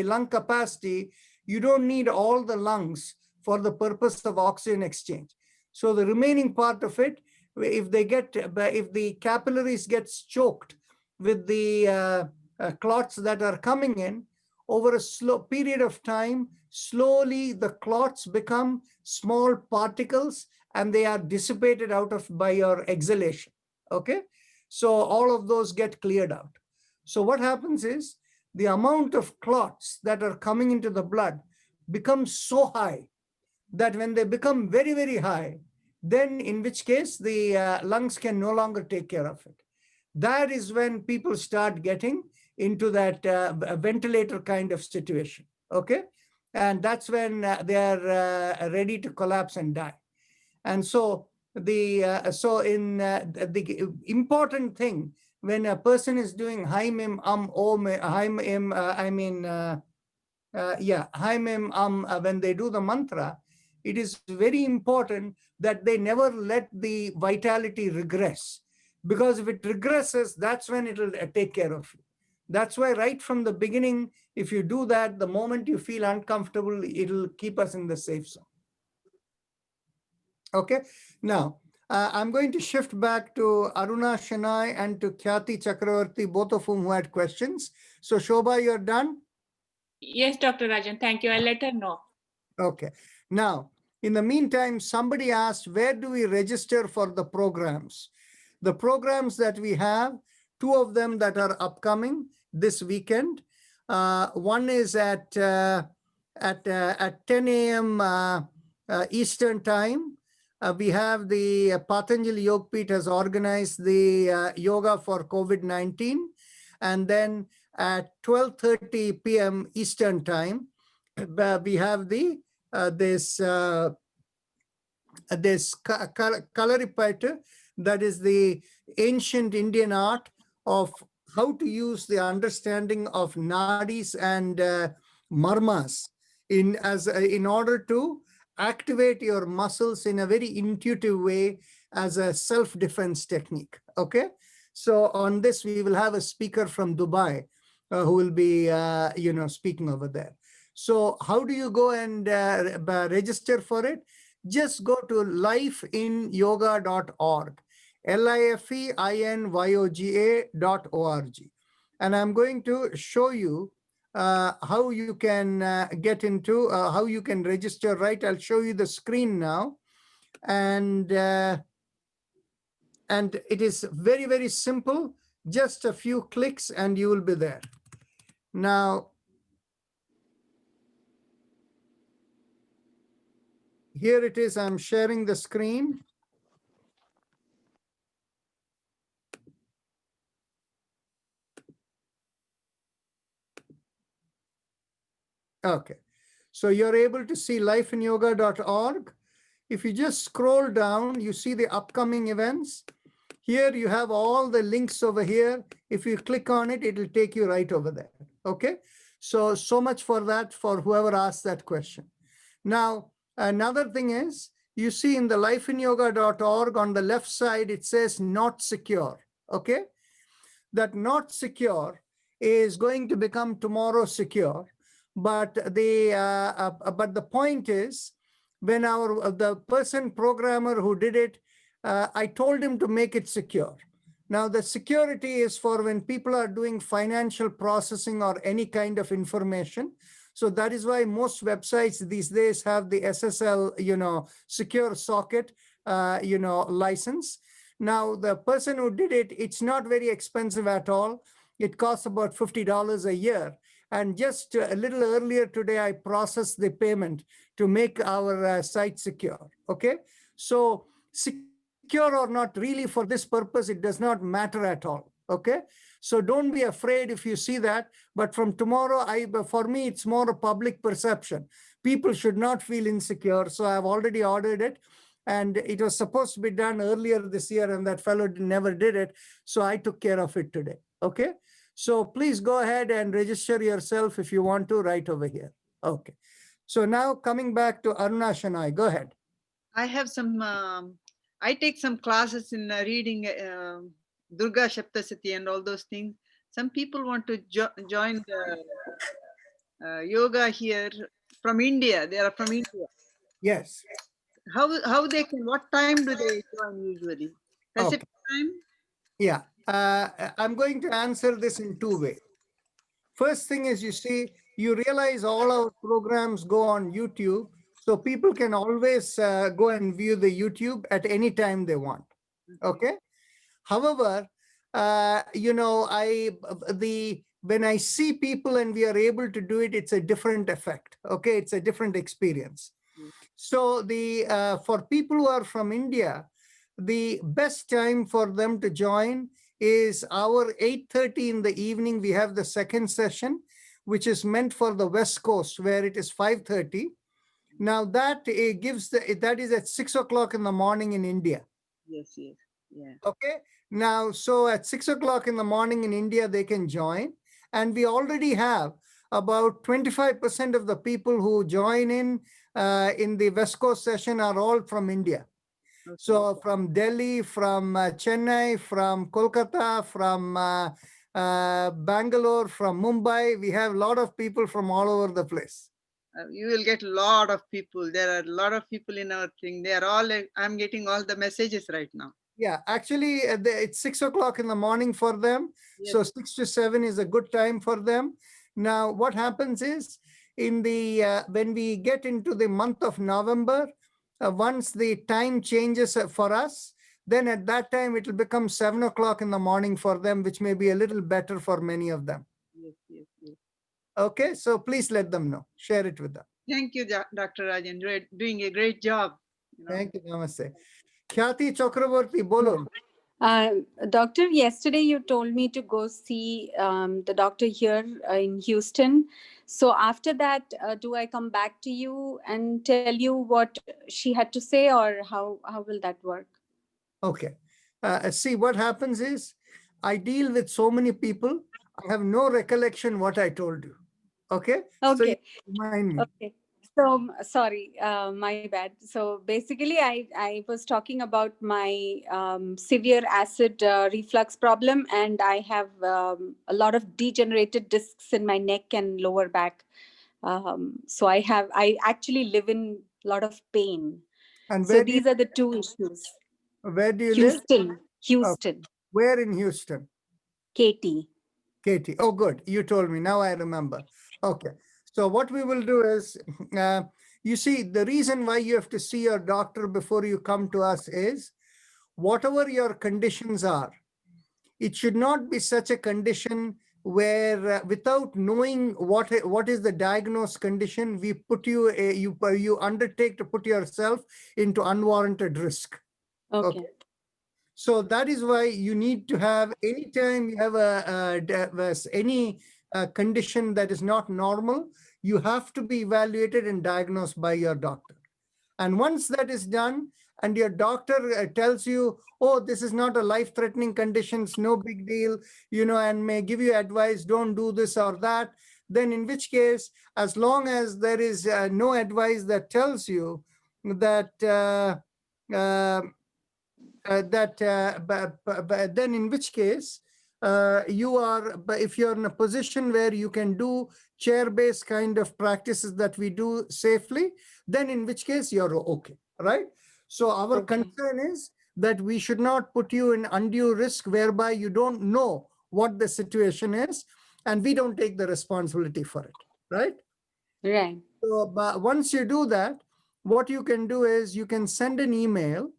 lung capacity, you don't need all the lungs for the purpose of oxygen exchange. So the remaining part of it, if the capillaries gets choked with the clots that are coming in, over a slow period of time, slowly the clots become small particles and they are dissipated by your exhalation, okay? So all of those get cleared out. So what happens is, the amount of clots that are coming into the blood becomes so high that when they become very, very high, then in which case the lungs can no longer take care of it. That is when people start getting into that ventilator kind of situation, okay? And that's when they are ready to collapse and die. And so the important thing when a person is doing Haim Im Om, Haim Im, Haim Im when they do the mantra, it is very important that they never let the vitality regress, because if it regresses, that's when it will take care of you. That's why right from the beginning, if you do that, the moment you feel uncomfortable, it'll keep us in the safe zone. Okay, now I'm going to shift back to Aruna Shenoy and to Khyati Chakravarti, both of whom had questions. So Shobha, you're done? Yes, Dr. Rajan, thank you. I'll let her know. Okay, now, in the meantime, somebody asked, where do we register for the programs? The programs that we have, two of them that are upcoming this weekend. One is at 10 a.m. Eastern time. We have the Patanjali Yogpeeth has organized the yoga for COVID-19. And then at 12:30 p.m. Eastern time, we have the this Kalaripayattu, that is the ancient Indian art of how to use the understanding of nadis and marmas in order to activate your muscles in a very intuitive way as a self-defense technique, okay? So on this, we will have a speaker from Dubai who will be, speaking over there. So how do you go and register for it? Just go to lifeinyoga.org, lifeinyoga.org. And I'm going to show you how you can get into, how you can register, right? I'll show you the screen now. And it is very, very simple. Just a few clicks and you will be there. Now, here it is. I'm sharing the screen. Okay, so you're able to see lifeinyoga.org. If you just scroll down, you see the upcoming events. Here you have all the links over here. If you click on it, it will take you right over there. Okay, so much for that, for whoever asked that question. Now, another thing is, you see in the lifeinyoga.org on the left side, it says not secure. Okay, that not secure is going to become tomorrow secure. But the point is, when the person programmer who did it, I told him to make it secure. Now the security is for when people are doing financial processing or any kind of information. So that is why most websites these days have the SSL, secure socket, license. Now the person who did it, it's not very expensive at all. It costs about $50 a year. And just a little earlier today, I processed the payment to make our site secure. Okay. So secure or not, really for this purpose, it does not matter at all. Okay. So don't be afraid if you see that. But from tomorrow, for me, it's more a public perception. People should not feel insecure. So I've already ordered it. And it was supposed to be done earlier this year, and that fellow never did it. So I took care of it today. Okay. So please go ahead and register yourself if you want to right over here. Okay. So now coming back to Aruna Shanoy, go ahead. I have some, I take some classes in reading Durga Shaptasati and all those things. Some people want to join the yoga here from India. They are from India. Yes. How they can, what time do they join usually? Pacific time? Yeah. I'm going to answer this in two ways. First thing is, you see, you realize all our programs go on YouTube, so people can always go and view the YouTube at any time they want. Okay. However, you know, when I see people and we are able to do it, it's a different effect. Okay, it's a different experience. So for people who are from India, the best time for them to join is our 8:30 in the evening. We have the second session, which is meant for the West Coast, where it is 5:30. Now that that is at 6 o'clock in the morning in India. Yes, yes, yeah. Okay. Now, so at 6 o'clock in the morning in India, they can join. And we already have about 25% of the people who join in the West Coast session are all from India. Okay. So from Delhi, from Chennai, from Kolkata, from Bangalore, from Mumbai, we have a lot of people from all over the place. You will get a lot of people. There are a lot of people in our thing. They are all, I'm getting all the messages right now. Yeah, actually, it's 6 o'clock in the morning for them. Yes. So 6 to 7 is a good time for them. Now, what happens is, when we get into the month of November, once the time changes for us, then at that time it will become 7 o'clock in the morning for them, which may be a little better for many of them. Yes, yes, yes. Okay, so please let them know. Share it with them. Thank you, Dr. Rajan. You're doing a great job. You know. Thank you. Namaste. Khyati Chakraborty, bolun. Doctor, yesterday you told me to go see the doctor here in Houston. So after that, do I come back to you and tell you what she had to say, or how will that work? Okay. See, what happens is, I deal with so many people. I have no recollection what I told you. Okay. So Okay. you remind me. Okay. So sorry, my bad. So basically, I was talking about my severe acid reflux problem, and I have a lot of degenerated discs in my neck and lower back. So I actually live in a lot of pain. And So these are the two issues. where do you live? Houston, Where in Houston? Katie. Katie. Oh, good. You told me. Now I remember. Okay. So what we will do is, you see, the reason why you have to see your doctor before you come to us is, whatever your conditions are, it should not be such a condition where without knowing what is the diagnosed condition, we put you, you undertake to put yourself into unwarranted risk. Okay. So that is why you need to have, anytime you have any condition that is not normal, you have to be evaluated and diagnosed by your doctor. And once that is done, and your doctor tells you, oh, this is not a life-threatening condition, it's no big deal, you know, and may give you advice, don't do this or that, then in which case, as long as there is no advice that tells you that then in which case if you're in a position where you can do chair-based kind of practices that we do safely, then in which case you're okay, right? So our concern is that we should not put you in undue risk whereby you don't know what the situation is, and we don't take the responsibility for it, right? Right. So but once you do that, what you can do is you can send an email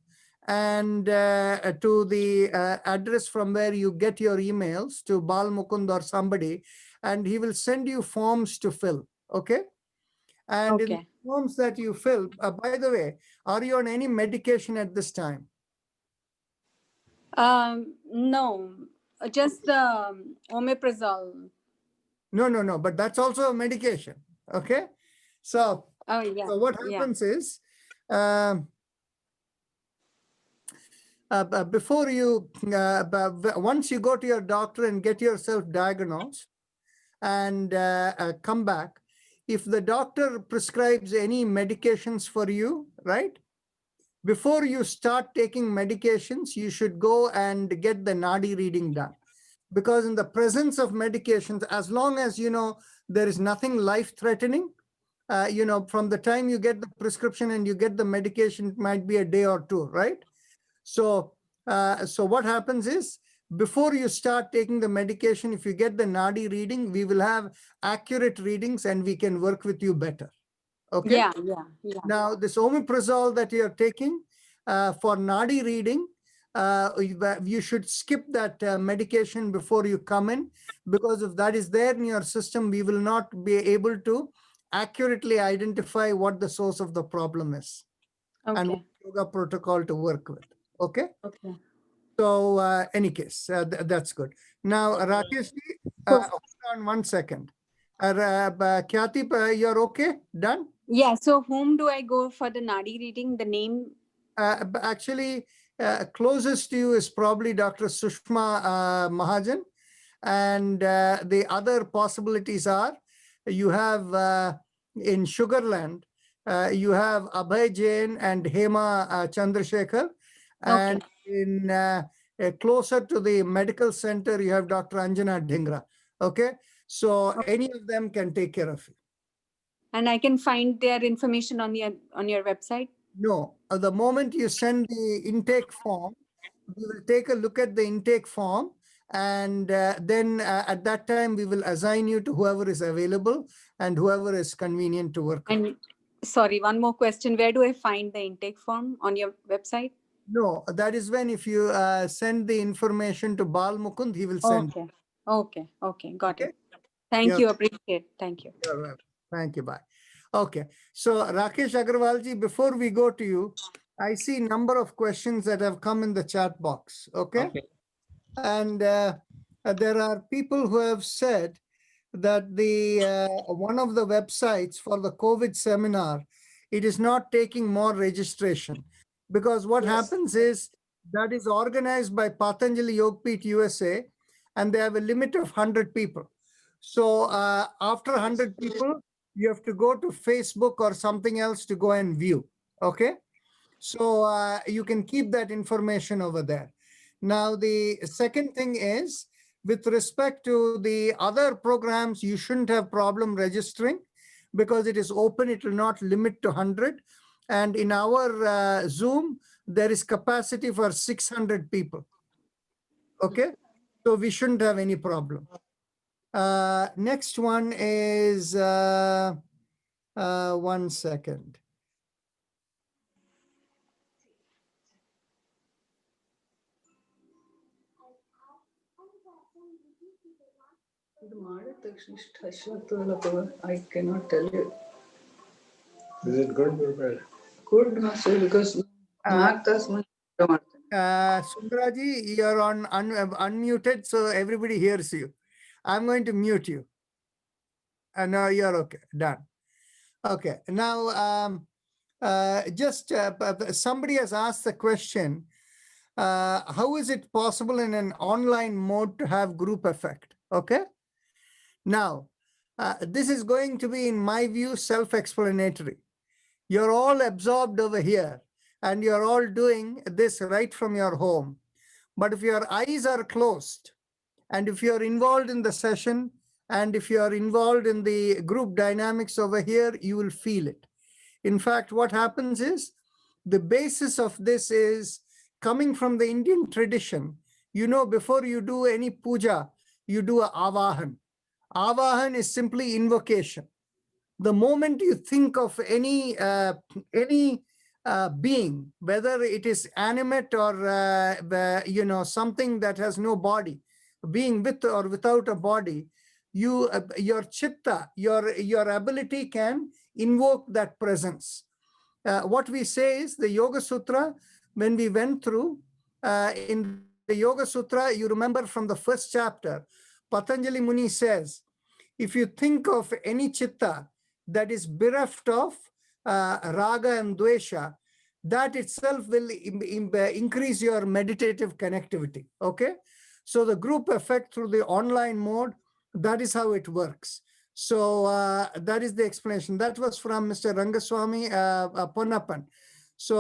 and to the address from where you get your emails, to Bal Mukund or somebody, and he will send you forms to fill. Okay. And in the Okay. forms that you fill, by the way, are you on any medication at this time? No, just the omeprazole. No, but that's also a medication. Okay. So, Oh, yeah. so what Yeah. happens is, before you, once you go to your doctor and get yourself diagnosed and come back, if the doctor prescribes any medications for you, right? Before you start taking medications, you should go and get the Nadi reading done. Because in the presence of medications, as long as you know there is nothing life-threatening, from the time you get the prescription and you get the medication, it might be a day or two, right? So, so what happens is, before you start taking the medication, if you get the Nadi reading, we will have accurate readings and we can work with you better. Okay. Yeah. Now, this omeprazole that you're taking for Nadi reading, you should skip that medication before you come in, because if that is there in your system, we will not be able to accurately identify what the source of the problem is and what Okay. yoga protocol to work with. Okay. Okay. So any case, that's good. Now, Rakesh, So- hold on 1 second. Khyati, you're okay? Done? Yeah. So whom do I go for the Nadi reading? The name? Actually, closest to you is probably Dr. Sushma Mahajan. And the other possibilities are, you have in Sugarland, you have Abhay Jain and Hema Chandrasekhar. And in closer to the medical center, you have Dr. Anjana Dhingra. Okay. So any of them can take care of you. And I can find their information on your website? No, the moment you send the intake form, we will take a look at the intake form, and then at that time we will assign you to whoever is available and whoever is convenient to work with. And sorry, one more question. Where do I find the intake form? On your website? No, that is when, if you send the information to Bal Mukund, he will send. Okay. Got Okay. it. Thank Yeah. you. Appreciate. Thank you. You're welcome. Thank you. Bye. Okay. So Rakesh Agarwalji, before we go to you, I see number of questions that have come in the chat box. Okay. And there are people who have said that the one of the websites for the COVID seminar, it is not taking more registration, because what happens is that is organized by Patanjali Yogpeeth USA, and they have a limit of 100 people. So after 100 people, you have to go to Facebook or something else to go and view. Okay. So you can keep that information over there. Now, the second thing is, with respect to the other programs, you shouldn't have problem registering because it is open. It will not limit to 100. And in our Zoom, there is capacity for 600 people. Okay. So we shouldn't have any problem. Next one is, 1 second. I cannot tell you. Is it good or bad? Good, Master, because Sundaraji, you're on unmuted, so everybody hears you. I'm going to mute you. No, you're okay. Done. Okay. Now, just somebody has asked the question, how is it possible in an online mode to have group effect? Okay. Now, this is going to be, in my view, self-explanatory. You're all absorbed over here and you're all doing this right from your home. But if your eyes are closed and if you're involved in the session and if you're involved in the group dynamics over here, you will feel it. In fact, what happens is, the basis of this is coming from the Indian tradition. You know, before you do any puja, you do a avahan. Avahan is simply invocation. The moment you think of any being, whether it is animate or something that has no body, being with or without a body, your chitta, your ability can invoke that presence. What we say is the Yoga Sutra, when we went through, in the Yoga Sutra, you remember from the first chapter, Patanjali Muni says, if you think of any chitta that is bereft of raga and dvesha, that itself will increase your meditative connectivity, okay? So the group effect through the online mode, that is how it works. So that is the explanation. That was from Mr. Rangaswamy Ponnappan. So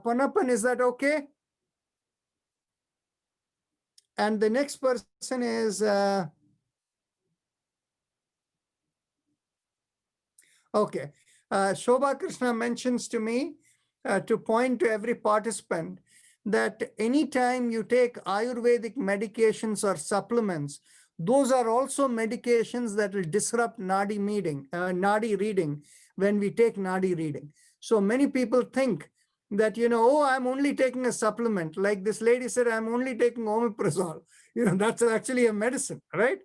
Ponnappan, is that okay? And the next person is, okay. Shobha Krishna mentions to me to point to every participant that anytime you take Ayurvedic medications or supplements, those are also medications that will disrupt nadi reading when we take nadi reading. So many people think that, oh, I'm only taking a supplement. Like this lady said, I'm only taking omeprazole. That's actually a medicine, right?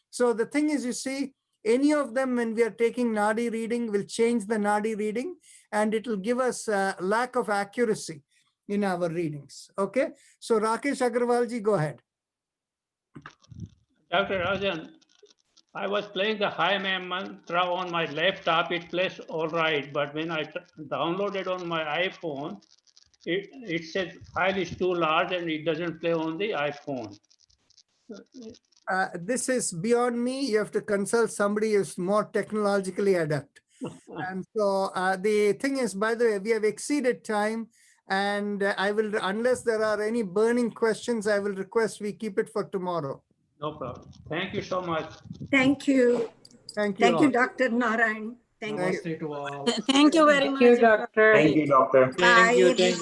So the thing is, you see, any of them, when we are taking nadi reading, will change the nadi reading, and it will give us a lack of accuracy in our readings. Okay. So Rakesh Agrawalji, go ahead. Dr. Rajan, I was playing the High Man mantra on my laptop. It plays all right, but when I downloaded on my iPhone, it said file is too large and it doesn't play on the iPhone. This is beyond me. You have to consult somebody who's more technologically adept. And so the thing is, by the way, we have exceeded time, and I will, unless there are any burning questions, I will request we keep it for tomorrow. No problem. Thank you so much. Thank you. Thank you. Thank you, all. Dr. Narayan. Thank you. Namaste to all. Thank you very much. Thank you, doctor. Bye.